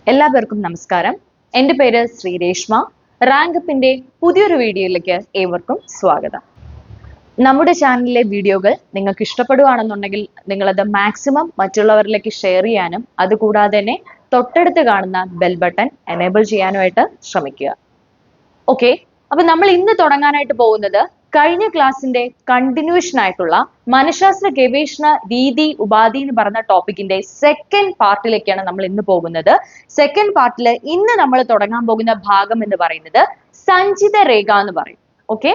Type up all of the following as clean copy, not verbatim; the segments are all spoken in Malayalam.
എല്ലാവർക്കും നമസ്കാരം. എൻ്റെ പേര് ശ്രീരേഷ്മ. റാങ്കപ്പിന്റെ പുതിയൊരു വീഡിയോയിലേക്ക് ഏവർക്കും സ്വാഗതം. നമ്മുടെ ചാനലിലെ വീഡിയോകൾ നിങ്ങൾക്ക് ഇഷ്ടപ്പെടുകയാണെന്നുണ്ടെങ്കിൽ നിങ്ങളത് മാക്സിമം മറ്റുള്ളവരിലേക്ക് ഷെയർ ചെയ്യാനും അതുകൂടാതെ തന്നെ തൊട്ടടുത്ത് കാണുന്ന ബെൽ ബട്ടൺ എനേബിൾ ചെയ്യാനുമായിട്ട് ശ്രമിക്കുക. ഓക്കെ, അപ്പൊ നമ്മൾ ഇന്ന് തുടങ്ങാനായിട്ട് പോകുന്നത് കഴിഞ്ഞ ക്ലാസ്സിന്റെ കണ്ടിന്യൂഷൻ ആയിട്ടുള്ള മനഃശാസ്ത്ര ഗവേഷണ രീതി ഉപാധി എന്ന് പറഞ്ഞ ടോപ്പിക്കിന്റെ സെക്കൻഡ് പാർട്ടിലേക്കാണ് നമ്മൾ ഇന്ന് പോകുന്നത്. സെക്കൻഡ് പാർട്ടിൽ ഇന്ന് നമ്മൾ തുടങ്ങാൻ പോകുന്ന ഭാഗം എന്ന് പറയുന്നത് സഞ്ചിത രേഖ എന്ന് പറയും. ഓക്കെ,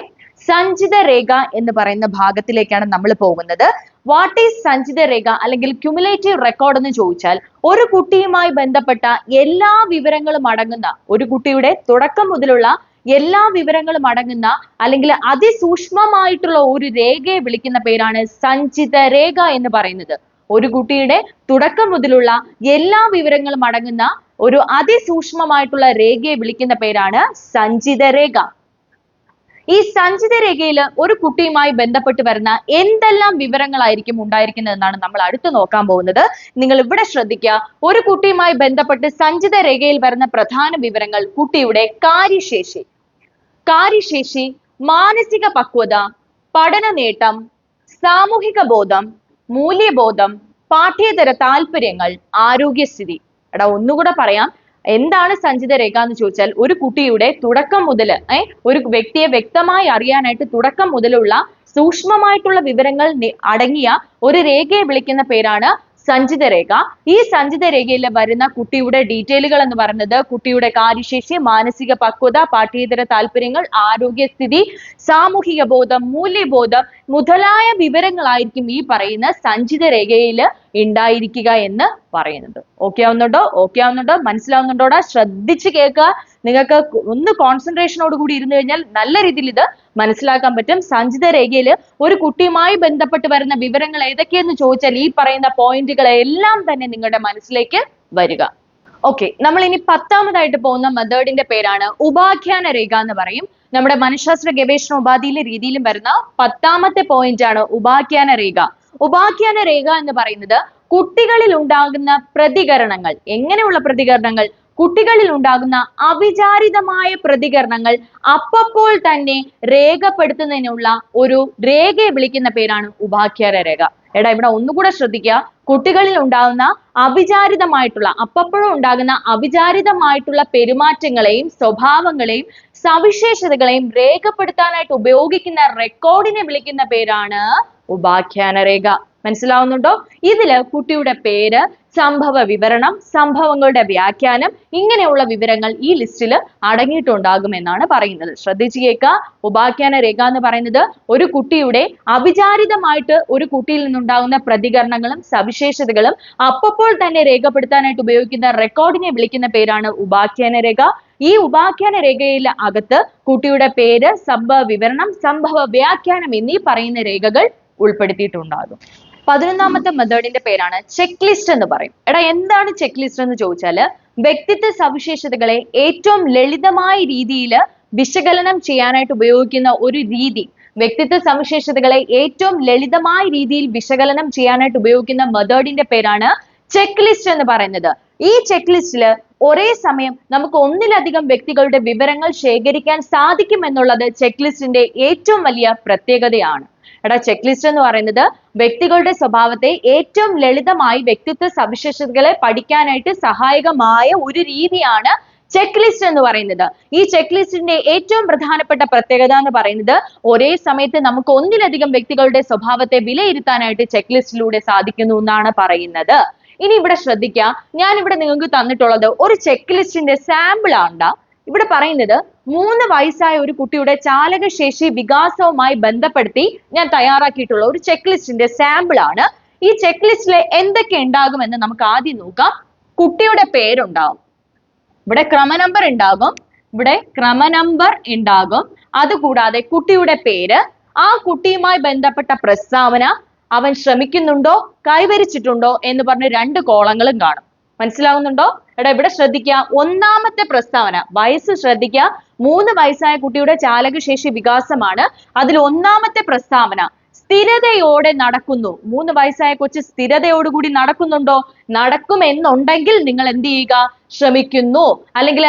സഞ്ചിത രേഖ എന്ന് പറയുന്ന ഭാഗത്തിലേക്കാണ് നമ്മൾ പോകുന്നത്. വാട്ട് ഈസ് സഞ്ചിത രേഖ അല്ലെങ്കിൽ ക്യുമുലേറ്റീവ് റെക്കോർഡ് എന്ന് ചോദിച്ചാൽ ഒരു കുട്ടിയുമായി ബന്ധപ്പെട്ട എല്ലാ വിവരങ്ങളും അടങ്ങുന്ന, ഒരു കുട്ടിയുടെ തുടക്കം മുതലുള്ള എല്ലാ വിവരങ്ങളും അടങ്ങുന്ന അല്ലെങ്കിൽ അതിസൂക്ഷ്മമായിട്ടുള്ള ഒരു രേഖയെ വിളിക്കുന്ന പേരാണ് സഞ്ചിത രേഖ എന്ന് പറയുന്നത്. ഒരു കുട്ടിയുടെ തുടക്കം മുതലുള്ള എല്ലാ വിവരങ്ങളും അടങ്ങുന്ന ഒരു അതിസൂക്ഷ്മമായിട്ടുള്ള രേഖയെ വിളിക്കുന്ന പേരാണ് സഞ്ചിത രേഖ. ഈ സഞ്ചിത രേഖയിൽ ഒരു കുട്ടിയുമായി ബന്ധപ്പെട്ട് വരുന്ന എന്തെല്ലാം വിവരങ്ങളായിരിക്കും ഉണ്ടായിരിക്കുന്നത് എന്നാണ് നമ്മൾ അടുത്ത് നോക്കാൻ പോകുന്നത്. നിങ്ങൾ ഇവിടെ ശ്രദ്ധിക്കുക. ഒരു കുട്ടിയുമായി ബന്ധപ്പെട്ട് സഞ്ചിത രേഖയിൽ വരുന്ന പ്രധാന വിവരങ്ങൾ കുട്ടിയുടെ കാര്യശേഷി, മാനസിക പക്വത, പഠന നേട്ടം, സാമൂഹിക ബോധം, മൂല്യബോധം, പാഠ്യേതര താല്പര്യങ്ങൾ, ആരോഗ്യസ്ഥിതി. ഒന്നുകൂടെ പറയാം, എന്താണ് സഞ്ചിത രേഖ എന്ന് ചോദിച്ചാൽ ഒരു കുട്ടിയുടെ തുടക്കം മുതൽ ഒരു വ്യക്തിയെ വ്യക്തമായി അറിയാനായിട്ട് തുടക്കം മുതലുള്ള സൂക്ഷ്മമായിട്ടുള്ള വിവരങ്ങൾ അടങ്ങിയ ഒരു രേഖയെ വിളിക്കുന്ന പേരാണ് സഞ്ചിത രേഖ. ഈ സഞ്ചിത രേഖയിൽ വരുന്ന കുട്ടിയുടെ ഡീറ്റെയിലുകൾ എന്ന് പറയുന്നത് കുട്ടിയുടെ കാര്യശേഷി, മാനസിക പക്വത, പാഠ്യേതര താല്പര്യങ്ങൾ, ആരോഗ്യസ്ഥിതി, സാമൂഹിക ബോധം, മൂല്യബോധം മുതലായ വിവരങ്ങളായിരിക്കും ഈ പറയുന്ന സഞ്ചിത രേഖയിൽ ഉണ്ടായിരിക്കുക എന്ന് പറയുന്നത്. ഓക്കെ ആവുന്നുണ്ടോ? മനസ്സിലാവുന്നുണ്ടോടാ? ശ്രദ്ധിച്ച് കേൾക്കുക. നിങ്ങൾക്ക് ഒന്ന് കോൺസെൻട്രേഷനോട് കൂടി ഇരുന്നു കഴിഞ്ഞാൽ നല്ല രീതിയിൽ ഇത് മനസ്സിലാക്കാൻ പറ്റും. സഞ്ചിത രേഖയിൽ ഒരു കുട്ടിയുമായി ബന്ധപ്പെട്ട് വരുന്ന വിവരങ്ങൾ ഏതൊക്കെയെന്ന് ചോദിച്ചാൽ ഈ പറയുന്ന പോയിന്റുകളെല്ലാം തന്നെ നിങ്ങളുടെ മനസ്സിലേക്ക് വരിക. ഓക്കെ, നമ്മൾ ഇനി 10ാമതായിട്ട് പോകുന്ന മെത്തേഡിന്റെ പേരാണ് ഉപാഖ്യാന രേഖ എന്ന് പറയും. നമ്മുടെ മനഃശാസ്ത്ര ഗവേഷണ ഉപാധിയിലെ രീതിയിലും വരുന്ന 10ാമത്തെ പോയിന്റ് ആണ് ഉപാഖ്യാന രേഖ. ഉപാഖ്യാന രേഖ എന്ന് പറയുന്നത് കുട്ടികളിൽ ഉണ്ടാകുന്ന പ്രതികരണങ്ങൾ. എങ്ങനെയുള്ള പ്രതികരണങ്ങൾ? കുട്ടികളിൽ ഉണ്ടാകുന്ന അവിചാരിതമായ പ്രതികരണങ്ങൾ അപ്പോൾ തന്നെ രേഖപ്പെടുത്തുന്നതിനുള്ള ഒരു രേഖയെ വിളിക്കുന്ന പേരാണ് ഉപാഖ്യാന രേഖ. ഇവിടെ ഒന്നുകൂടെ ശ്രദ്ധിക്കുക. കുട്ടികളിൽ ഉണ്ടാകുന്ന അവിചാരിതമായിട്ടുള്ള, അപ്പോഴും ഉണ്ടാകുന്ന അവിചാരിതമായിട്ടുള്ള പെരുമാറ്റങ്ങളെയും സ്വഭാവങ്ങളെയും സവിശേഷതകളെയും രേഖപ്പെടുത്താനായിട്ട് ഉപയോഗിക്കുന്ന റെക്കോർഡിനെ വിളിക്കുന്ന പേരാണ് ഉപാഖ്യാന രേഖ. മനസ്സിലാവുന്നുണ്ടോ? ഇതില് കുട്ടിയുടെ പേര്, സംഭവ വിവരണം, സംഭവങ്ങളുടെ വ്യാഖ്യാനം, ഇങ്ങനെയുള്ള വിവരങ്ങൾ ഈ ലിസ്റ്റിൽ അടങ്ങിയിട്ടുണ്ടാകുമെന്നാണ് പറയുന്നത്. ശ്രദ്ധിച്ചു കേൾക്കുക. ഉപാഖ്യാന രേഖ എന്ന് പറയുന്നത് ഒരു കുട്ടിയുടെ അവിചാരിതമായിട്ട് ഒരു കുട്ടിയിൽ നിന്നുണ്ടാകുന്ന പ്രതികരണങ്ങളും സവിശേഷതകളും അപ്പോൾ തന്നെ രേഖപ്പെടുത്താനായിട്ട് ഉപയോഗിക്കുന്ന റെക്കോർഡിനെ വിളിക്കുന്ന പേരാണ് ഉപാഖ്യാന രേഖ. ഈ ഉപാഖ്യാന രേഖയിൽ അകത്ത് കുട്ടിയുടെ പേര്, സംഭവ വിവരണം, സംഭവ വ്യാഖ്യാനം എന്നീ പറയുന്ന രേഖകൾ ഉൾപ്പെടുത്തിയിട്ടുണ്ടാകും. 11ാമത്തെ മെത്തേഡിന്റെ പേരാണ് ചെക്ക് ലിസ്റ്റ് എന്ന് പറയും. എന്താണ് ചെക്ക് ലിസ്റ്റ് എന്ന് ചോദിച്ചാല് വ്യക്തിത്വ സവിശേഷതകളെ ഏറ്റവും ലളിതമായ രീതിയിൽ വിശകലനം ചെയ്യാനായിട്ട് ഉപയോഗിക്കുന്ന ഒരു രീതി. വ്യക്തിത്വ സവിശേഷതകളെ ഏറ്റവും ലളിതമായ രീതിയിൽ വിശകലനം ചെയ്യാനായിട്ട് ഉപയോഗിക്കുന്ന മെത്തേഡിന്റെ പേരാണ് ചെക്ക് ലിസ്റ്റ് എന്ന് പറയുന്നത്. ഈ ചെക്ക് ലിസ്റ്റില് ഒരേ സമയം നമുക്ക് ഒന്നിലധികം വ്യക്തികളുടെ വിവരങ്ങൾ ശേഖരിക്കാൻ സാധിക്കും എന്നുള്ളത് ചെക്ക് ലിസ്റ്റിന്റെ ഏറ്റവും വലിയ പ്രത്യേകതയാണ്. ചെക്ക് ലിസ്റ്റ് എന്ന് പറയുന്നത് വ്യക്തികളുടെ സ്വഭാവത്തെ ഏറ്റവും ലളിതമായി വ്യക്തിത്വ സവിശേഷതകളെ പഠിക്കാനായിട്ട് സഹായകമായ ഒരു രീതിയാണ് ചെക്ക് ലിസ്റ്റ് എന്ന് പറയുന്നത്. ഈ ചെക്ക് ലിസ്റ്റിന്റെ ഏറ്റവും പ്രധാനപ്പെട്ട പ്രത്യേകത എന്ന് പറയുന്നത് ഒരേ സമയത്ത് നമുക്ക് ഒന്നിലധികം വ്യക്തികളുടെ സ്വഭാവത്തെ വിലയിരുത്താനായിട്ട് ചെക്ക് ലിസ്റ്റിലൂടെ സാധിക്കുന്നു എന്നാണ് പറയുന്നത്. ഇനി ഇവിടെ ശ്രദ്ധിക്കുക. ഞാൻ ഇവിടെ നിങ്ങൾക്ക് തന്നിട്ടുള്ളത് ഒരു ചെക്ക് ലിസ്റ്റിന്റെ സാമ്പിൾ ആണ്. ഇവിടെ പറയുന്നത് 3 വയസ്സായ ഒരു കുട്ടിയുടെ ചാലകശേഷി വികാസവുമായി ബന്ധപ്പെടുത്തി ഞാൻ തയ്യാറാക്കിയിട്ടുള്ള ഒരു ചെക്ക് ലിസ്റ്റിന്റെ സാമ്പിൾ ആണ്. ഈ ചെക്ക് ലിസ്റ്റിലെ എന്തൊക്കെ ഉണ്ടാകുമെന്ന് നമുക്ക് ആദ്യം നോക്കാം. കുട്ടിയുടെ പേരുണ്ടാവും, ഇവിടെ ക്രമനമ്പർ ഉണ്ടാകും. അതുകൂടാതെ കുട്ടിയുടെ പേര്, ആ കുട്ടിയുമായി ബന്ധപ്പെട്ട പ്രസ്താവന, അവൻ ശ്രമിക്കുന്നുണ്ടോ, കൈവരിച്ചിട്ടുണ്ടോ എന്ന് പറഞ്ഞ് 2 കോളങ്ങളും കാണും. മനസ്സിലാവുന്നുണ്ടോ? ഇവിടെ ശ്രദ്ധിക്കുക. 1ാമത്തെ പ്രസ്താവന, വയസ്സ് ശ്രദ്ധിക്കുക. 3 വയസ്സായ കുട്ടിയുടെ ചാലകശേഷി വികാസമാണ്. അതിൽ 1ാമത്തെ പ്രസ്താവന സ്ഥിരതയോടെ നടക്കുന്നു. 3 വയസ്സായ കൊച്ച് സ്ഥിരതയോടുകൂടി നടക്കുന്നുണ്ടോ? നടക്കുമെന്നുണ്ടെങ്കിൽ നിങ്ങൾ എന്ത് ചെയ്യുക? ശ്രമിക്കുന്നു. അല്ലെങ്കിൽ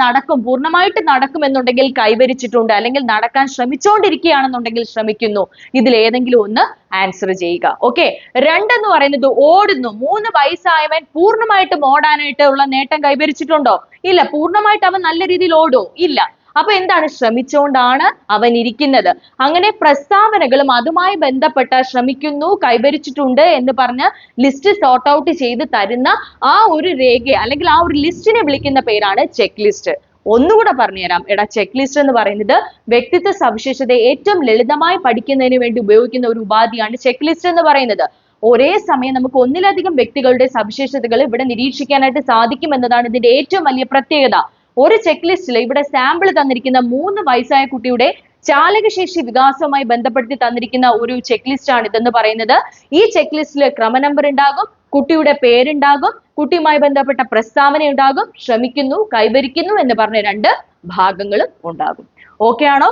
നടക്കും, പൂർണ്ണമായിട്ട് നടക്കുമെന്നുണ്ടെങ്കിൽ കൈവരിച്ചിട്ടുണ്ട്, അല്ലെങ്കിൽ നടക്കാൻ ശ്രമിച്ചുകൊണ്ടിരിക്കുകയാണെന്നുണ്ടെങ്കിൽ ശ്രമിക്കുന്നു. ഇതിൽ ഏതെങ്കിലും ഒന്ന് ആൻസർ ചെയ്യുക. ഓക്കെ. 2 എന്ന് പറയുന്നത് ഓടുന്നു. 3 വയസ്സായവൻ പൂർണ്ണമായിട്ടും ഓടാനായിട്ട് ഉള്ള നേട്ടം കൈവരിച്ചിട്ടുണ്ടോ? ഇല്ല. പൂർണ്ണമായിട്ട് അവൻ നല്ല രീതിയിൽ ഓടോ? ഇല്ല. അപ്പൊ എന്താണ്? ശ്രമിച്ചുകൊണ്ടാണ് അവൻ ഇരിക്കുന്നത്. അങ്ങനെ പ്രസ്താവനകളും അതുമായി ബന്ധപ്പെട്ട ശ്രമിക്കുന്നു, കൈവരിച്ചിട്ടുണ്ട് എന്ന് പറഞ്ഞ് ലിസ്റ്റ് സോർട്ട് ഔട്ട് ചെയ്ത് തരുന്ന ആ ഒരു രേഖ അല്ലെങ്കിൽ ആ ഒരു ലിസ്റ്റിനെ വിളിക്കുന്ന പേരാണ് ചെക്ക് ലിസ്റ്റ്. ഒന്നുകൂടെ പറഞ്ഞുതരാം. ചെക്ക് ലിസ്റ്റ് എന്ന് പറയുന്നത് വ്യക്തിത്വ സവിശേഷതയെ ഏറ്റവും ലളിതമായി പഠിക്കുന്നതിന് വേണ്ടി ഉപയോഗിക്കുന്ന ഒരു ഉപാധിയാണ് ചെക്ക് ലിസ്റ്റ് എന്ന് പറയുന്നത്. ഒരേ സമയം നമുക്ക് ഒന്നിലധികം വ്യക്തികളുടെ സവിശേഷതകൾ ഇവിടെ നിരീക്ഷിക്കാനായിട്ട് സാധിക്കും എന്നതാണ് ഇതിന്റെ ഏറ്റവും വലിയ പ്രത്യേകത. ഒരു ചെക്ക് ലിസ്റ്റിൽ ഇവിടെ സാമ്പിൾ തന്നിരിക്കുന്ന 3 വയസ്സായ കുട്ടിയുടെ ചാലകശേഷി വികാസവുമായി ബന്ധപ്പെടുത്തി തന്നിരിക്കുന്ന ഒരു ചെക്ക് ലിസ്റ്റ് ആണ് ഇതെന്ന് പറയുന്നത്. ഈ ചെക്ക് ലിസ്റ്റിൽ ക്രമ നമ്പർ ഉണ്ടാകും, കുട്ടിയുടെ പേരുണ്ടാകും, കുട്ടിയുമായി ബന്ധപ്പെട്ട പ്രസ്താവന ഉണ്ടാകും, ശ്രമിക്കുന്നു, കൈവരിക്കുന്നു എന്ന് പറഞ്ഞ 2 ഭാഗങ്ങളും ഉണ്ടാകും. ഓക്കെ ആണോ?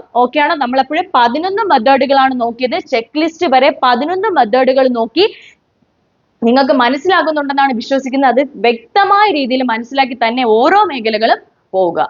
നമ്മളെപ്പോഴും 11 മെത്തേഡുകളാണ് നോക്കിയത്. ചെക്ക് ലിസ്റ്റ് വരെ 11 മെത്തേഡുകൾ നോക്കി. നിങ്ങൾക്ക് മനസ്സിലാകുന്നുണ്ടെന്നാണ് വിശ്വസിക്കുന്നത്. അത് വ്യക്തമായ രീതിയിൽ മനസ്സിലാക്കി തന്നെ ഓരോ മേഖലകളും പോവുക.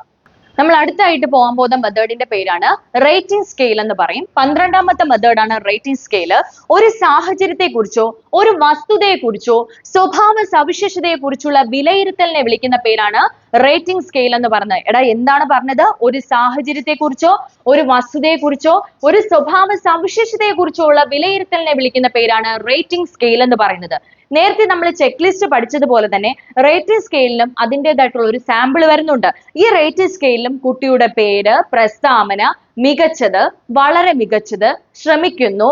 നമ്മൾ അടുത്തായിട്ട് പോകാൻ പോകുന്ന മെത്തേഡിന്റെ പേരാണ് റേറ്റിംഗ് സ്കെയിൽ എന്ന് പറയും. 12ാമത്തെ മെത്തേഡാണ് റേറ്റിംഗ് സ്കെയിൽ. ഒരു സാഹചര്യത്തെ കുറിച്ചോ ഒരു വസ്തുതയെ കുറിച്ചോ സ്വഭാവ സവിശേഷതയെ കുറിച്ചുള്ള വിലയിരുത്തലിനെ വിളിക്കുന്ന പേരാണ് റേറ്റിംഗ് സ്കെയിൽ എന്ന് പറഞ്ഞത്. എന്താണ് പറഞ്ഞത്? ഒരു സാഹചര്യത്തെ കുറിച്ചോ ഒരു വസ്തുതയെ കുറിച്ചോ ഒരു സ്വഭാവ സവിശേഷതയെ കുറിച്ചോ ഉള്ള വിലയിരുത്തലിനെ വിളിക്കുന്ന പേരാണ് റേറ്റിംഗ് സ്കെയിൽ എന്ന് പറയുന്നത്. നേരത്തെ നമ്മൾ ചെക്ക് ലിസ്റ്റ് പഠിച്ചതുപോലെ തന്നെ റേറ്റിംഗ് സ്കെയിലിലും അതിൻ്റെതായിട്ടുള്ള ഒരു സാമ്പിൾ വരുന്നുണ്ട്. ഈ റേറ്റിംഗ് സ്കെയിലിലും കുട്ടിയുടെ പേര്, പ്രസ്താവന, മികച്ചത്, വളരെ മികച്ചത്, ശ്രമിക്കുന്നു,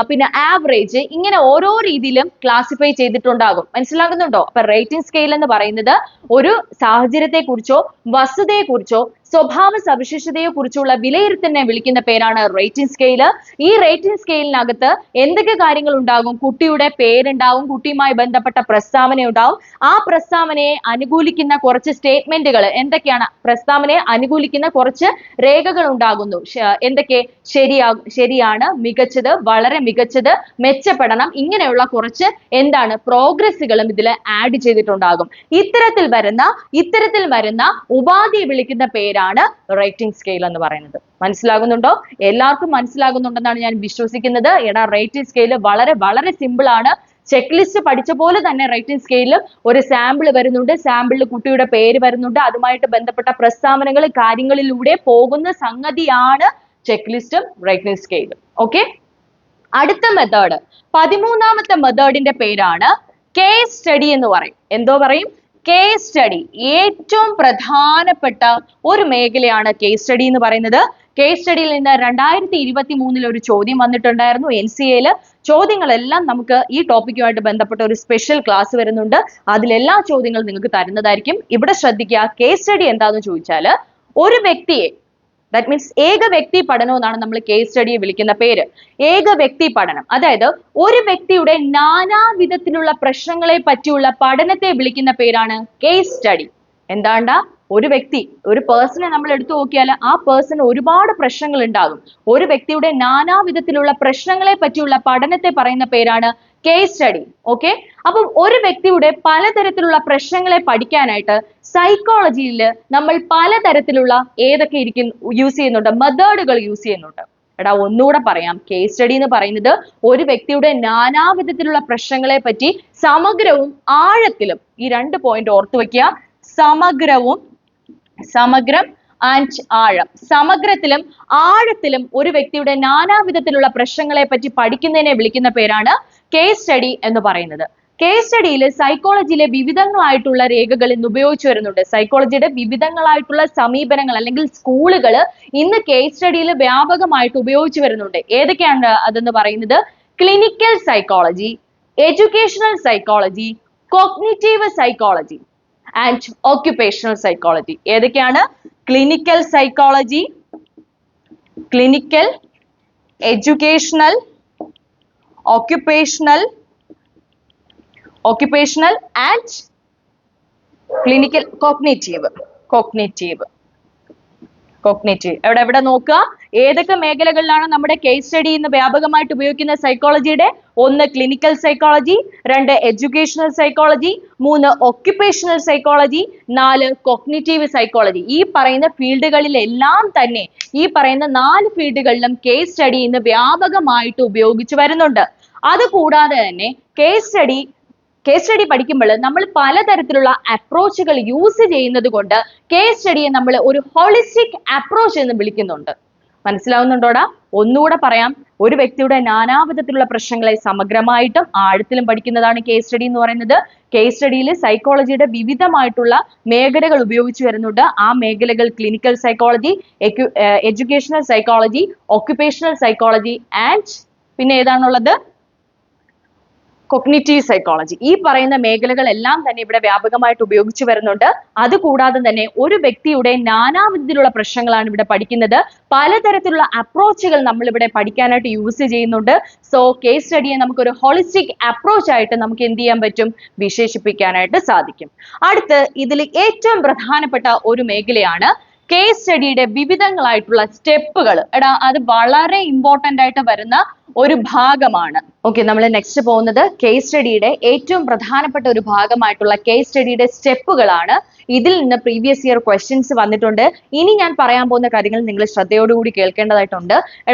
പിന്നെ ആവറേജ്, ഇങ്ങനെ ഓരോ രീതിയിലും ക്ലാസിഫൈ ചെയ്തിട്ടുണ്ടാകും. മനസ്സിലാകുന്നുണ്ടോ? അപ്പൊ റേറ്റിംഗ് സ്കെയിൽ എന്ന് പറയുന്നത് ഒരു സാഹചര്യത്തെ കുറിച്ചോ വസ്തുതയെ കുറിച്ചോ സ്വഭാവ സവിശേഷതയെ കുറിച്ചുള്ള വിലയിരുത്തലിനെ വിളിക്കുന്ന പേരാണ് റേറ്റിംഗ് സ്കെയിൽ. ഈ റേറ്റിംഗ് സ്കെയിലിനകത്ത് എന്തൊക്കെ കാര്യങ്ങൾ ഉണ്ടാകും? കുട്ടിയുടെ പേരുണ്ടാവും, കുട്ടിയുമായി ബന്ധപ്പെട്ട പ്രസ്താവന ഉണ്ടാവും, ആ പ്രസ്താവനയെ അനുകൂലിക്കുന്ന കുറച്ച് സ്റ്റേറ്റ്മെന്റുകൾ എന്തൊക്കെയാണ്? പ്രസ്താവനയെ അനുകൂലിക്കുന്ന കുറച്ച് രേഖകൾ ഉണ്ടാകുന്നു. എന്തൊക്കെ? ശരിയാണ്, മികച്ചത്, വളരെ മികച്ചത്, മെച്ചപ്പെടണം, ഇങ്ങനെയുള്ള കുറച്ച് എന്താണ് പ്രോഗ്രസ്സുകളും ഇതിൽ ആഡ് ചെയ്തിട്ടുണ്ടാകും. ഇത്തരത്തിൽ വരുന്ന ഉപാധിയെ വിളിക്കുന്ന പേരാണ് റേറ്റിംഗ് സ്കെയിൽ എന്ന് പറയുന്നത്. മനസ്സിലാകുന്നുണ്ടോ? എല്ലാവർക്കും മനസ്സിലാകുന്നുണ്ടെന്നാണ് ഞാൻ വിശ്വസിക്കുന്നത്. റേറ്റിംഗ് സ്കെയിൽ വളരെ വളരെ സിമ്പിൾ ആണ്. ചെക്ക് ലിസ്റ്റ് പഠിച്ച പോലെ തന്നെ റേറ്റിംഗ് സ്കെയിലിൽ ഒരു സാമ്പിൾ വരുന്നുണ്ട്. സാമ്പിളിൽ കുട്ടിയുടെ പേര് വരുന്നുണ്ട്. അതുമായിട്ട് ബന്ധപ്പെട്ട പ്രസ്താവനകൾ, കാര്യങ്ങളിലൂടെ പോകുന്ന സംഗതിയാണ് ചെക്ക് ലിസ്റ്റും റേറ്റിംഗ് സ്കെയിലും. ഓക്കെ. അടുത്ത മെത്തേഡ് 13ാമത്തെ മെത്തേഡിന്റെ പേരാണ് കേസ് സ്റ്റഡി എന്ന് പറയും. എന്തോ പറയും? Case study. ഏറ്റവും പ്രധാനപ്പെട്ട ഒരു മേഖലയാണ് കേസ് സ്റ്റഡി എന്ന് പറയുന്നത്. കേസ് സ്റ്റഡിയിൽ നിന്ന് 2023 ഒരു ചോദ്യം വന്നിട്ടുണ്ടായിരുന്നു. NCAയിൽ ചോദ്യങ്ങളെല്ലാം നമുക്ക് ഈ ടോപ്പിക്കുമായിട്ട് ബന്ധപ്പെട്ട ഒരു സ്പെഷ്യൽ ക്ലാസ് വരുന്നുണ്ട്. അതിലെല്ലാ ചോദ്യങ്ങളും നിങ്ങൾക്ക് തരുന്നതായിരിക്കും. ഇവിടെ ശ്രദ്ധിക്കുക, കേസ് സ്റ്റഡി എന്താണെന്ന് ചോദിച്ചാൽ ഒരു വ്യക്തിയെ, ദാറ്റ് മീൻസ് ഏക വ്യക്തി പഠനം എന്നാണ് നമ്മൾ കേസ് സ്റ്റഡിയെ വിളിക്കുന്ന പേര്. ഏക വ്യക്തി പഠനം, അതായത് ഒരു വ്യക്തിയുടെ നാനാവിധത്തിലുള്ള പ്രശ്നങ്ങളെ പറ്റിയുള്ള പഠനത്തെ വിളിക്കുന്ന പേരാണ് കേസ് സ്റ്റഡി. എന്താണ്ടാ? ഒരു വ്യക്തി, ഒരു പേഴ്സണെ നമ്മൾ എടുത്തു നോക്കിയാൽ ആ പേഴ്സണ് ഒരുപാട് പ്രശ്നങ്ങൾ ഉണ്ടാകും. ഒരു വ്യക്തിയുടെ നാനാവിധത്തിലുള്ള പ്രശ്നങ്ങളെ പറ്റിയുള്ള പഠനത്തെ പറയുന്ന പേരാണ് കേസ് സ്റ്റഡി. ഓക്കെ. അപ്പം ഒരു വ്യക്തിയുടെ പലതരത്തിലുള്ള പ്രശ്നങ്ങളെ പഠിക്കാനായിട്ട് സൈക്കോളജിയിൽ നമ്മൾ പലതരത്തിലുള്ള ഏതൊക്കെ യൂസ് ചെയ്യുന്നുണ്ട്? മെത്തേഡുകൾ യൂസ് ചെയ്യുന്നുണ്ട്. ഒന്നുകൂടെ പറയാം. കേസ് സ്റ്റഡി എന്ന് പറയുന്നത് ഒരു വ്യക്തിയുടെ നാനാവിധത്തിലുള്ള പ്രശ്നങ്ങളെ പറ്റി സമഗ്രവും ആഴത്തിലും, ഈ 2 പോയിന്റ് ഓർത്തു വെക്കുക. സമഗ്രം ആൻഡ് ആഴം. സമഗ്രത്തിലും ആഴത്തിലും ഒരു വ്യക്തിയുടെ നാനാവിധത്തിലുള്ള പ്രശ്നങ്ങളെ പറ്റി പഠിക്കുന്നതിനെ വിളിക്കുന്ന പേരാണ് കേസ് സ്റ്റഡി എന്ന് പറയുന്നത്. കേസ് സ്റ്റഡിയിൽ സൈക്കോളജിയിലെ വിവിധങ്ങളായിട്ടുള്ള രേഖകൾ ഇന്ന് ഉപയോഗിച്ചു വരുന്നുണ്ട്. സൈക്കോളജിയുടെ വിവിധങ്ങളായിട്ടുള്ള സമീപനങ്ങൾ അല്ലെങ്കിൽ സ്കൂളുകൾ ഇന്ന് കേസ് സ്റ്റഡിയിൽ വ്യാപകമായിട്ട് ഉപയോഗിച്ചു വരുന്നുണ്ട്. ഏതൊക്കെയാണ് അതെന്ന് പറയുന്നത്? Clinical psychology, educational psychology, cognitive psychology and occupational psychology. ഏതൊക്കെയാണ്? Clinical psychology, clinical, educational, occupational and clinical, cognitive. എവിടെ നോക്കുക? ഏതൊക്കെ മേഖലകളിലാണ് നമ്മുടെ കേസ് സ്റ്റഡി ഇന്ന് വ്യാപകമായിട്ട് ഉപയോഗിക്കുന്ന സൈക്കോളജിയുടെ? ഒന്ന് ക്ലിനിക്കൽ സൈക്കോളജി, രണ്ട് എഡ്യൂക്കേഷണൽ സൈക്കോളജി, മൂന്ന് ഒക്യുപേഷണൽ സൈക്കോളജി, നാല് കൊഗ്നിറ്റീവ് സൈക്കോളജി. ഈ പറയുന്ന ഫീൽഡുകളിലെല്ലാം തന്നെ ഈ പറയുന്ന 4 ഫീൽഡുകളിലും കേസ് സ്റ്റഡി ഇന്ന് വ്യാപകമായിട്ട് ഉപയോഗിച്ചു വരുന്നുണ്ട്. അതുകൂടാതെ തന്നെ കേസ് സ്റ്റഡി പഠിക്കുമ്പോൾ നമ്മൾ പലതരത്തിലുള്ള അപ്രോച്ചുകൾ യൂസ് ചെയ്യുന്നത് കൊണ്ട് കേസ് സ്റ്റഡിയെ നമ്മൾ ഒരു ഹോളിസ്റ്റിക് അപ്രോച്ച് എന്ന് വിളിക്കുന്നുണ്ട്. മനസ്സിലാവുന്നുണ്ടോടാ? ഒന്നുകൂടെ പറയാം. ഒരു വ്യക്തിയുടെ നാനാവിധത്തിലുള്ള പ്രശ്നങ്ങളെ സമഗ്രമായിട്ടും ആഴത്തിലും പഠിക്കുന്നതാണ് കേസ് സ്റ്റഡി എന്ന് പറയുന്നത്. കേസ് സ്റ്റഡിയിൽ സൈക്കോളജിയുടെ വിവിധമായിട്ടുള്ള മേഖലകൾ ഉപയോഗിച്ചു വരുന്നുണ്ട്. ആ മേഖലകൾ clinical psychology, educational psychology, occupational psychology and പിന്നെ ഏതാണുള്ളത്? Cognitive psychology. ഈ പറയുന്ന മേഖലകളെല്ലാം തന്നെ ഇവിടെ വ്യാപകമായിട്ട് ഉപയോഗിച്ചു വരുന്നുണ്ട്. അതുകൂടാതെ തന്നെ ഒരു വ്യക്തിയുടെ നാനാവിധത്തിലുള്ള പ്രശ്നങ്ങളാണ് ഇവിടെ പഠിക്കുന്നത്. പലതരത്തിലുള്ള അപ്രോച്ചുകൾ നമ്മൾ ഇവിടെ പഠിക്കാനായിട്ട് യൂസ് ചെയ്യുന്നുണ്ട്. സോ കേസ് സ്റ്റഡിയെ നമുക്കൊരു ഹോളിസ്റ്റിക് അപ്രോച്ച് ആയിട്ട് നമുക്ക് എന്ത് ചെയ്യാൻ പറ്റും? വിശേഷിപ്പിക്കാനായിട്ട് സാധിക്കും. അടുത്ത് ഇതിൽ ഏറ്റവും പ്രധാനപ്പെട്ട ഒരു മേഖലയാണ് കേസ് സ്റ്റഡിയുടെ വിവിധങ്ങളായിട്ടുള്ള സ്റ്റെപ്പുകൾ. അത് വളരെ ഇമ്പോർട്ടന്റ് ആയിട്ട് വരുന്ന ഒരു ഭാഗമാണ്. ഓക്കെ, നമ്മൾ നെക്സ്റ്റ് പോകുന്നത് കേസ് സ്റ്റഡിയുടെ ഏറ്റവും പ്രധാനപ്പെട്ട ഒരു ഭാഗമായിട്ടുള്ള കേസ് സ്റ്റഡിയുടെ സ്റ്റെപ്പുകളാണ്. ഇതിൽ നിന്ന് പ്രീവിയസ് ഇയർ ക്വസ്റ്റ്യൻസ് വന്നിട്ടുണ്ട്. ഇനി ഞാൻ പറയാൻ പോകുന്ന കാര്യങ്ങൾ നിങ്ങൾ ശ്രദ്ധയോടുകൂടി കേൾക്കേണ്ടതായിട്ടുണ്ട്.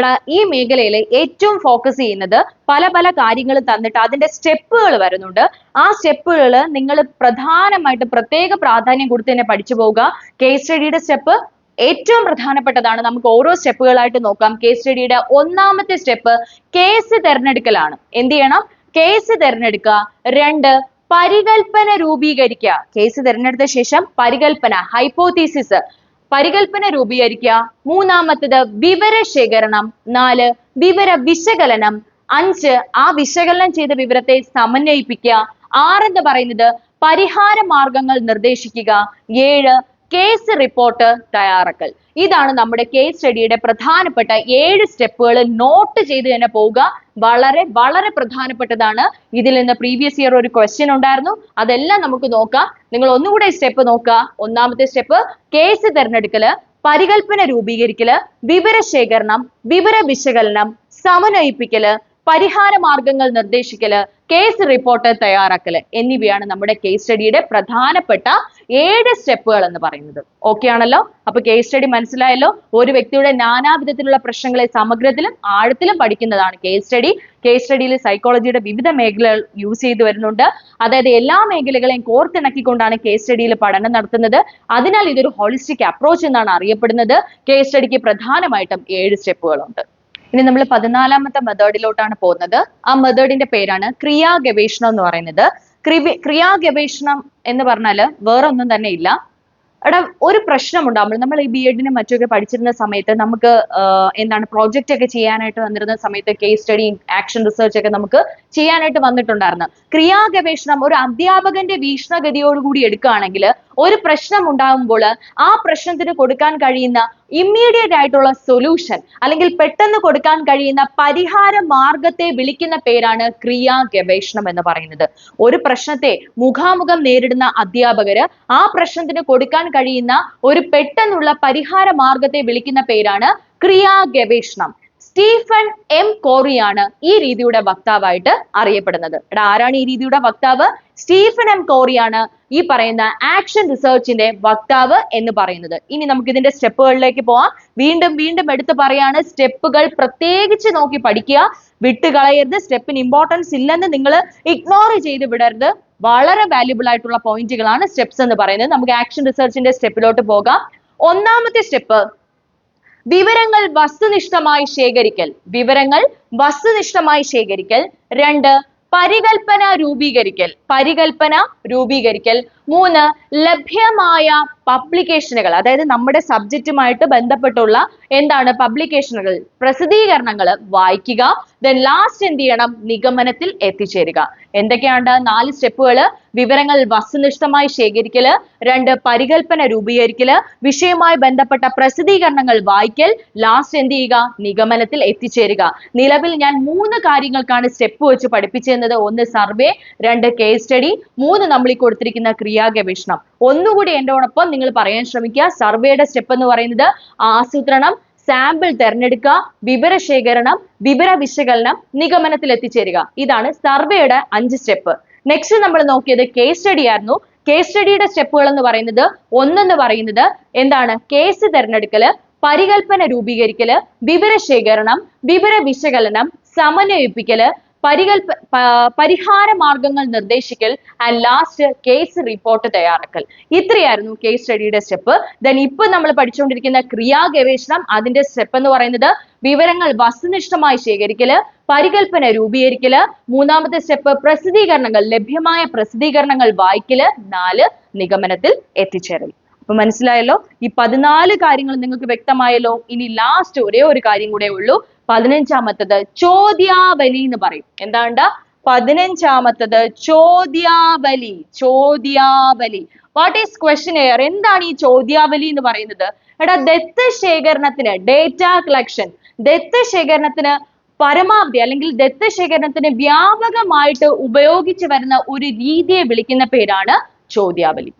ഈ മേഖലയിൽ ഏറ്റവും ഫോക്കസ് ചെയ്യുന്നത് പല പല കാര്യങ്ങൾ തന്നിട്ട് അതിന്റെ സ്റ്റെപ്പുകൾ വരുന്നുണ്ട്. ആ സ്റ്റെപ്പുകൾ നിങ്ങൾ പ്രധാനമായിട്ട് പ്രത്യേക പ്രാധാന്യം കൊടുത്ത് തന്നെ പഠിച്ചു പോവുക. കേസ് സ്റ്റഡിയുടെ സ്റ്റെപ്പ് ഏറ്റവും പ്രധാനപ്പെട്ടതാണ്. നമുക്ക് ഓരോ സ്റ്റെപ്പുകളായിട്ട് നോക്കാം. കേസ് സ്റ്റഡിയുടെ ഒന്നാമത്തെ സ്റ്റെപ്പ് കേസ് തിരഞ്ഞെടുക്കലാണ്. എന്ത് ചെയ്യണം? കേസ് തിരഞ്ഞെടുക്കുക. രണ്ട്, പരികൽപ്പന രൂപീകരിക്കുക. കേസ് തിരഞ്ഞെടുത്ത ശേഷം പരികൽപ്പന, ഹൈപ്പോത്തീസിസ്, പരികൽപ്പന രൂപീകരിക്കുക. മൂന്നാമത്തത് വിവരശേഖരണം. 4, വിവര വിശകലനം. 5, ആ വിശകലനം ചെയ്ത വിവരത്തെ സമന്വയിപ്പിക്കുക. 6 എന്ന് പറയുന്നത് പരിഹാര മാർഗങ്ങൾ നിർദ്ദേശിക്കുക. 7, കേസ് റിപ്പോർട്ട് തയ്യാറാക്കൽ. ഇതാണ് നമ്മുടെ കേസ് സ്റ്റഡിയുടെ പ്രധാനപ്പെട്ട 7 സ്റ്റെപ്പുകൾ. നോട്ട് ചെയ്ത് തന്നെ പോവുക. വളരെ വളരെ പ്രധാനപ്പെട്ടതാണ്. ഇതിൽ നിന്ന് പ്രീവിയസ് ഇയർ ഒരു ക്വസ്റ്റ്യൻ ഉണ്ടായിരുന്നു. അതെല്ലാം നമുക്ക് നോക്കാം. നിങ്ങൾ ഒന്നുകൂടെ സ്റ്റെപ്പ് നോക്കുക. ഒന്നാമത്തെ സ്റ്റെപ്പ് കേസ് തിരഞ്ഞെടുക്കല്, പരികൽപ്പന രൂപീകരിക്കല്, വിവരശേഖരണം, വിവര വിശകലനം, സമന്വയിപ്പിക്കല്, പരിഹാര മാർഗങ്ങൾ നിർദ്ദേശിക്കല്, കേസ് റിപ്പോർട്ട് തയ്യാറാക്കല് എന്നിവയാണ് നമ്മുടെ കേസ് സ്റ്റഡിയുടെ പ്രധാനപ്പെട്ട 7 സ്റ്റെപ്പുകൾ എന്ന് പറയുന്നത്. ഓക്കെ ആണല്ലോ? അപ്പൊ കേസ് സ്റ്റഡി മനസ്സിലായല്ലോ? ഒരു വ്യക്തിയുടെ നാനാവിധത്തിലുള്ള പ്രശ്നങ്ങളെ സമഗ്രത്തിലും ആഴത്തിലും പഠിക്കുന്നതാണ് കേസ് സ്റ്റഡി. കേസ് സ്റ്റഡിയിൽ സൈക്കോളജിയുടെ വിവിധ മേഖലകൾ യൂസ് ചെയ്തു വരുന്നുണ്ട്. അതായത് എല്ലാ മേഖലകളെയും കോർത്തിണക്കിക്കൊണ്ടാണ് കേസ് സ്റ്റഡിയിൽ പഠനം നടത്തുന്നത്. അതിനാൽ ഇതൊരു ഹോളിസ്റ്റിക് അപ്രോച്ച് എന്നാണ് അറിയപ്പെടുന്നത്. കേസ് സ്റ്റഡിക്ക് പ്രധാനമായിട്ടും 7 സ്റ്റെപ്പുകളുണ്ട്. ഇനി നമ്മൾ 14ാമത്തെ മെത്തേഡിലോട്ടാണ് പോകുന്നത്. ആ മെത്തേഡിന്റെ പേരാണ് ക്രിയാ ഗവേഷണം എന്ന് പറയുന്നത്. ക്രിയാ ഗവേഷണം എന്ന് പറഞ്ഞാൽ വേറെ ഒന്നും തന്നെ ഇല്ല. ഒരു പ്രശ്നം ഉണ്ടാകുമ്പോൾ നമ്മൾ ഈ ബി.എഡിനും മറ്റൊക്കെ പഠിച്ചിരുന്ന സമയത്ത് നമുക്ക് എന്താണ് പ്രോജക്റ്റ് ഒക്കെ ചെയ്യാനായിട്ട് വന്നിരുന്ന സമയത്ത് കേസ് സ്റ്റഡി, ആക്ഷൻ റിസർച്ച് ഒക്കെ നമുക്ക് ചെയ്യാനായിട്ട് വന്നിട്ടുണ്ടായിരുന്നു. ക്രിയാ ഗവേഷണം ഒരു അധ്യാപകന്റെ വീക്ഷണഗതിയോടുകൂടി എടുക്കുകയാണെങ്കിൽ ഒരു പ്രശ്നം ഉണ്ടാകുമ്പോൾ ആ പ്രശ്നത്തിന് കൊടുക്കാൻ കഴിയുന്ന ഇമ്മീഡിയറ്റ് ആയിട്ടുള്ള സൊല്യൂഷൻ അല്ലെങ്കിൽ പെട്ടെന്ന് കൊടുക്കാൻ കഴിയുന്ന പരിഹാര മാർഗത്തെ വിളിക്കുന്ന പേരാണ് ക്രിയാ ഗവേഷണം എന്ന് പറയുന്നത്. ഒരു പ്രശ്നത്തെ മുഖാമുഖം നേരിടുന്ന അധ്യാപകര് ആ പ്രശ്നത്തിന് കൊടുക്കാൻ കഴിയുന്ന ഒരു പെട്ടെന്നുള്ള പരിഹാര മാർഗത്തെ വിളിക്കുന്ന പേരാണ് ക്രിയാ ഗവേഷണം. സ്റ്റീഫൻ എം കോറിയാണ് ഈ രീതിയുടെ വക്താവായിട്ട് അറിയപ്പെടുന്നത്. ആരാണ് ഈ രീതിയുടെ വക്താവ്? സ്റ്റീഫൻ എം കോറിയാണ് ഈ പറയുന്ന ആക്ഷൻ റിസർച്ചിന്റെ വക്താവ് എന്ന് പറയുന്നത്. ഇനി നമുക്ക് ഇതിന്റെ സ്റ്റെപ്പുകളിലേക്ക് പോവാം. വീണ്ടും വീണ്ടും എടുത്തു പറയാണ്, സ്റ്റെപ്പുകൾ പ്രത്യേകിച്ച് നോക്കി പഠിക്കുക, വിട്ടുകളയരുത്. സ്റ്റെപ്പിന് ഇമ്പോർട്ടൻസ് ഇല്ലെന്ന് നിങ്ങൾ ഇഗ്നോർ ചെയ്ത് വിടരുത്. വളരെ വാല്യുബിൾ ആയിട്ടുള്ള പോയിന്റുകളാണ് സ്റ്റെപ്സ് എന്ന് പറയുന്നത്. നമുക്ക് ആക്ഷൻ റിസർച്ചിന്റെ സ്റ്റെപ്പിലോട്ട് പോകാം. ഒന്നാമത്തെ സ്റ്റെപ്പ് വിവരങ്ങൾ വസ്തുനിഷ്ഠമായി ശേഖരിക്കൽ. വിവരങ്ങൾ വസ്തുനിഷ്ഠമായി ശേഖരിക്കൽ. 2, പരികൽപ്പന രൂപീകരിക്കൽ. പരികൽപ്പന രൂപീകരിക്കൽ. 3, ലഭ്യമായ പബ്ലിക്കേഷനുകൾ, അതായത് നമ്മുടെ സബ്ജക്റ്റുമായിട്ട് ബന്ധപ്പെട്ടുള്ള എന്താണ് പബ്ലിക്കേഷനുകൾ, പ്രസിദ്ധീകരണങ്ങൾ വായിക്കുക. ദെൻ ലാസ്റ്റ് എന്ത് ചെയ്യണം? നിഗമനത്തിൽ എത്തിച്ചേരുക. എന്തൊക്കെയാണ് 4 സ്റ്റെപ്പുകൾ? വിവരങ്ങൾ വസ്തുനിഷ്ഠമായി ശേഖരിക്കല്, 2, പരികൽപ്പന രൂപീകരിക്കല്, വിഷയവുമായി ബന്ധപ്പെട്ട പ്രസിദ്ധീകരണങ്ങൾ വായിക്കൽ, ലാസ്റ്റ് എന്ത് ചെയ്യുക? നിഗമനത്തിൽ എത്തിച്ചേരുക. നിലവിൽ ഞാൻ 3 കാര്യങ്ങൾക്കാണ് സ്റ്റെപ്പ് വെച്ച് പഠിപ്പിച്ചിരുന്നത്. 1 സർവേ, 2 കേസ് സ്റ്റഡി, 3 നമ്മൾ ഈ കൊടുത്തിരിക്കുന്ന ക്രിയാ ഗവേഷണം. ഒന്നുകൂടി എന്നോടൊപ്പം നിങ്ങൾ പറയാൻ ശ്രമിക്കുക. സർവേയുടെ സ്റ്റെപ്പ് എന്ന് പറയുന്നത് ആസൂത്രണം, സാമ്പിൾ തെരഞ്ഞെടുക്കുക, വിവരശേഖരണം, വിവര വിശകലനം, നിഗമനത്തിൽ എത്തിച്ചേരുക. ഇതാണ് സർവേയുടെ 5 സ്റ്റെപ്പ്. നെക്സ്റ്റ് നമ്മൾ നോക്കിയത് കേസ് സ്റ്റഡി ആയിരുന്നു. കേസ് സ്റ്റഡിയുടെ സ്റ്റെപ്പുകൾ എന്ന് പറയുന്നത് ഒന്നെന്ന് പറയുന്നത് എന്താണ്? കേസ് തെരഞ്ഞെടുക്കല്, പരികൽപ്പന രൂപീകരിക്കല്, വിവരശേഖരണം, വിവര വിശകലനം, സമന്വയിപ്പിക്കല്, പരിഹാര മാർഗങ്ങൾ നിർദ്ദേശിക്കൽ ആൻഡ് ലാസ്റ്റ് കേസ് റിപ്പോർട്ട് തയ്യാറാക്കൽ. ഇത്രയായിരുന്നു കേസ് സ്റ്റഡിയുടെ സ്റ്റെപ്പ്. ദെൻ ഇപ്പൊ നമ്മൾ പഠിച്ചുകൊണ്ടിരിക്കുന്ന ക്രിയാ ഗവേഷണം, അതിന്റെ സ്റ്റെപ്പ് എന്ന് പറയുന്നത് വിവരങ്ങൾ വസ്തുനിഷ്ഠമായി ശേഖരിക്കല്, പരികൽപ്പന രൂപീകരിക്കല്, മൂന്നാമത്തെ സ്റ്റെപ്പ് പ്രസിദ്ധീകരണങ്ങൾ, ലഭ്യമായ പ്രസിദ്ധീകരണങ്ങൾ വായിക്കല്, 4 നിഗമനത്തിൽ എത്തിച്ചേരൽ. അപ്പൊ മനസ്സിലായല്ലോ? ഈ 14 കാര്യങ്ങൾ നിങ്ങൾക്ക് വ്യക്തമായല്ലോ. ഇനി ലാസ്റ്റ് ഒരേ ഒരു കാര്യം കൂടെ ഉള്ളൂ. 15ാമത്തത് ചോദ്യാവലി എന്ന് പറയും. എന്താണ്ട? 15ാമത്തത് ചോദ്യാവലി. ചോദ്യാവലി. What is questionnaire? എന്താണ് ഈ ചോദ്യാവലി എന്ന് പറയുന്നത്? എടാ, ദത്ത ശേഖരണത്തിന്, ഡേറ്റ കളക്ഷൻ, ദത്ത ശേഖരണത്തിന് പരമാവധി അല്ലെങ്കിൽ ദത്ത ശേഖരണത്തിന് വ്യാപകമായിട്ട് ഉപയോഗിച്ചു വരുന്ന ഒരു രീതിയെ വിളിക്കുന്ന പേരാണ് ചോദ്യാവലി.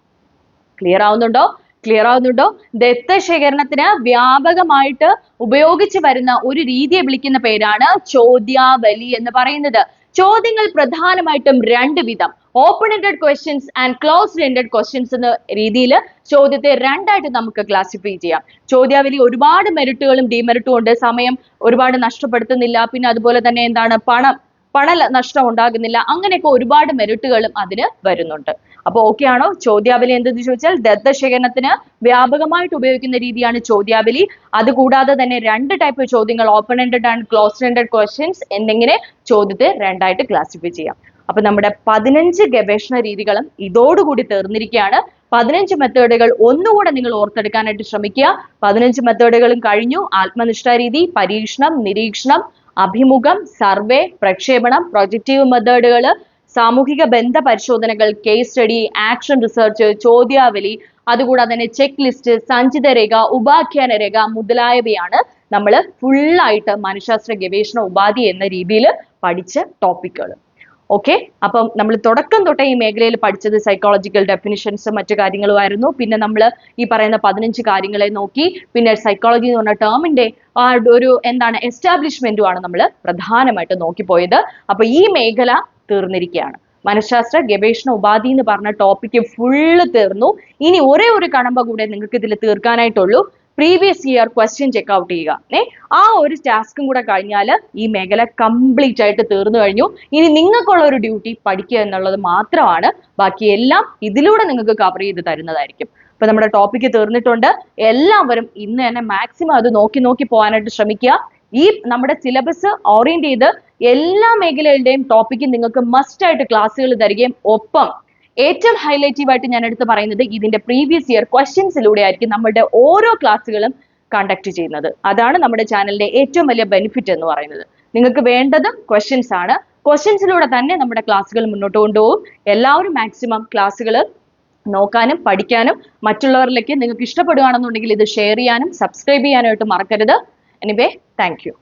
ക്ലിയർ ആവുന്നുണ്ടോ? ക്ലിയർ ആവുന്നുണ്ടോ? ദത്ത ശേഖരണത്തിന് വ്യാപകമായിട്ട് ഉപയോഗിച്ചു വരുന്ന ഒരു രീതിയെ വിളിക്കുന്ന പേരാണ് ചോദ്യാവലി എന്ന് പറയുന്നത്. ചോദ്യങ്ങൾ പ്രധാനമായിട്ടും 2 വിധം, open ended questions and closed ended questions എന്ന രീതിയിൽ ചോദ്യത്തെ 2ആയിട്ട് നമുക്ക് ക്ലാസിഫൈ ചെയ്യാം. ചോദ്യാവലി ഒരുപാട് മെറിറ്റുകളും ഡിമെറിറ്റും ഉണ്ട്. സമയം ഒരുപാട് നഷ്ടപ്പെടുത്തുന്നില്ല. പിന്നെ അതുപോലെ തന്നെ എന്താണ്, പണ നഷ്ടം ഉണ്ടാകുന്നില്ല. അങ്ങനെയൊക്കെ ഒരുപാട് മെറിറ്റുകളും അതിന് വരുന്നുണ്ട്. അപ്പൊ ഓക്കെ ആണോ? ചോദ്യാവലി എന്തെന്ന് ചോദിച്ചാൽ ദത്ത ശേഖരണത്തിന് വ്യാപകമായിട്ട് ഉപയോഗിക്കുന്ന രീതിയാണ് ചോദ്യാവലി. അതുകൂടാതെ തന്നെ 2 ടൈപ്പ് ചോദ്യങ്ങൾ, open ended and closed ended questions എന്നിങ്ങനെ ചോദ്യത്തെ 2ആയിട്ട് ക്ലാസിഫൈ ചെയ്യാം. അപ്പൊ നമ്മുടെ 15 ഗവേഷണ രീതികളും ഇതോടുകൂടി തീർന്നിരിക്കുകയാണ്. 15 മെത്തേഡുകൾ ഒന്നുകൂടെ നിങ്ങൾ ഓർത്തെടുക്കാനായിട്ട് ശ്രമിക്കുക. 15 മെത്തേഡുകളും കഴിഞ്ഞു. ആത്മനിഷ്ഠ രീതി, പരീക്ഷണം, നിരീക്ഷണം, അഭിമുഖം, സർവേ, പ്രക്ഷേപണം, പ്രൊജക്റ്റീവ് മെത്തേഡുകൾ, സാമൂഹിക ബന്ധ പരിശോധനകൾ, കേസ് സ്റ്റഡി, ആക്ഷൻ റിസർച്ച്, ചോദ്യാവലി, അതുകൂടാതെ തന്നെ ചെക്ക് ലിസ്റ്റ്, സഞ്ചിത രേഖ, ഉപാഖ്യാന രേഖ മുതലായവയാണ് നമ്മൾ ഫുള്ളായിട്ട് മനഃശാസ്ത്ര ഗവേഷണ ഉപാധി എന്ന രീതിയിൽ പഠിച്ച ടോപ്പിക്കുകൾ. ഓക്കെ, അപ്പം നമ്മൾ തുടക്കം തൊട്ടേ ഈ മേഖലയിൽ പഠിച്ചത് സൈക്കോളജിക്കൽ ഡെഫിനിഷൻസും മറ്റു കാര്യങ്ങളുമായിരുന്നു. പിന്നെ നമ്മൾ ഈ പറയുന്ന 15 കാര്യങ്ങളെ നോക്കി. പിന്നെ സൈക്കോളജി എന്ന് പറഞ്ഞ ടേമിന്റെ ഒരു എന്താണ് എസ്റ്റാബ്ലിഷ്മെന്റുമാണ് നമ്മൾ പ്രധാനമായിട്ട് നോക്കിപ്പോയത്. അപ്പൊ ഈ മേഖല തീർന്നിരിക്കുകയാണ്. മനഃശാസ്ത്ര ഗവേഷണ ഉപാധി എന്ന് പറഞ്ഞ ടോപ്പിക്ക് ഫുള്ള് തീർന്നു. ഇനി ഒരേ ഒരു കടമ്പ കൂടെ നിങ്ങൾക്ക് ഇതിൽ തീർക്കാനായിട്ടുള്ളൂ. പ്രീവിയസ് ഇയർ ക്വസ്റ്റ്യൻ ചെക്ക്ഔട്ട് ചെയ്യുക. ആ ഒരു ടാസ്കും കൂടെ കഴിഞ്ഞാൽ ഈ മേഖല കംപ്ലീറ്റ് ആയിട്ട് തീർന്നു കഴിഞ്ഞു. ഇനി നിങ്ങൾക്കുള്ള ഒരു ഡ്യൂട്ടി പഠിക്കുക എന്നുള്ളത് മാത്രമാണ്. ബാക്കിയെല്ലാം ഇതിലൂടെ നിങ്ങൾക്ക് കവർ ചെയ്ത് തരുന്നതായിരിക്കും. അപ്പൊ നമ്മുടെ ടോപ്പിക്ക് തീർന്നിട്ടുണ്ട്. എല്ലാവരും ഇന്ന് തന്നെ മാക്സിമം അത് നോക്കി പോകാനായിട്ട് ശ്രമിക്കുക. ഈ നമ്മുടെ സിലബസ് ഓറിയന്റ് ചെയ്ത് എല്ലാ മേഖലകളുടെയും ടോപ്പിക്ക് നിങ്ങൾക്ക് മസ്റ്റ് ആയിട്ട് ക്ലാസ്സുകൾ തരികയും ഒപ്പം ഏറ്റവും ഹൈലൈറ്റീവ് ആയിട്ട് ഞാൻ എടുത്ത് പറയുന്നത് ഇതിന്റെ പ്രീവിയസ് ഇയർ ക്വസ്റ്റ്യൻസിലൂടെ ആയിരിക്കും നമ്മുടെ ഓരോ ക്ലാസ്സുകളും കണ്ടക്ട് ചെയ്യുന്നത്. അതാണ് നമ്മുടെ ചാനലിന്റെ ഏറ്റവും വലിയ ബെനിഫിറ്റ് എന്ന് പറയുന്നത്. നിങ്ങൾക്ക് വേണ്ടത് ക്വസ്റ്റ്യൻസ് ആണ്. ക്വസ്റ്റ്യൻസിലൂടെ തന്നെ നമ്മുടെ ക്ലാസ്സുകൾ മുന്നോട്ട് കൊണ്ടുപോകും. എല്ലാവരും മാക്സിമം ക്ലാസ്സുകൾ നോക്കാനും പഠിക്കാനും മറ്റുള്ളവരിലേക്ക് നിങ്ങൾക്ക് ഇഷ്ടപ്പെടുകയാണെന്നുണ്ടെങ്കിൽ ഇത് ഷെയർ ചെയ്യാനും സബ്സ്ക്രൈബ് ചെയ്യാനായിട്ട് മറക്കരുത്. Anyway, thank you.